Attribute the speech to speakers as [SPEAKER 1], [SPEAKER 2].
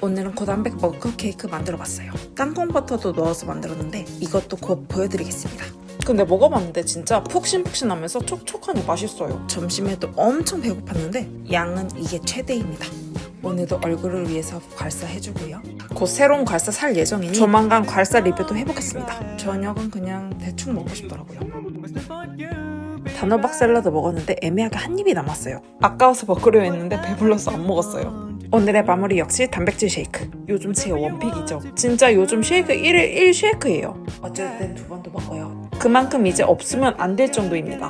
[SPEAKER 1] 오늘은 고단백 머그 케이크 만들어봤어요. 땅콩 버터도 넣어서 만들었는데 이것도 곧 보여드리겠습니다. 근데 먹어봤는데 진짜 푹신푹신하면서 촉촉하니 맛있어요. 점심에도 엄청 배고팠는데 양은 이게 최대입니다. 오늘도 얼굴을 위해서 괄사 해주고요. 곧 새로운 괄사 살 예정이니 조만간 괄사 리뷰도 해보겠습니다. 저녁은 그냥 대충 먹고 싶더라고요. 단호박 샐러드 먹었는데 애매하게 한 입이 남았어요. 아까워서 먹으려 했는데 배불러서 안 먹었어요. 오늘의 마무리 역시 단백질 쉐이크. 요즘 제 원픽이죠. 진짜 요즘 쉐이크 1일 1 쉐이크예요. 어쩔 땐 2번도 먹어요. 그만큼 이제 없으면 안 될 정도입니다.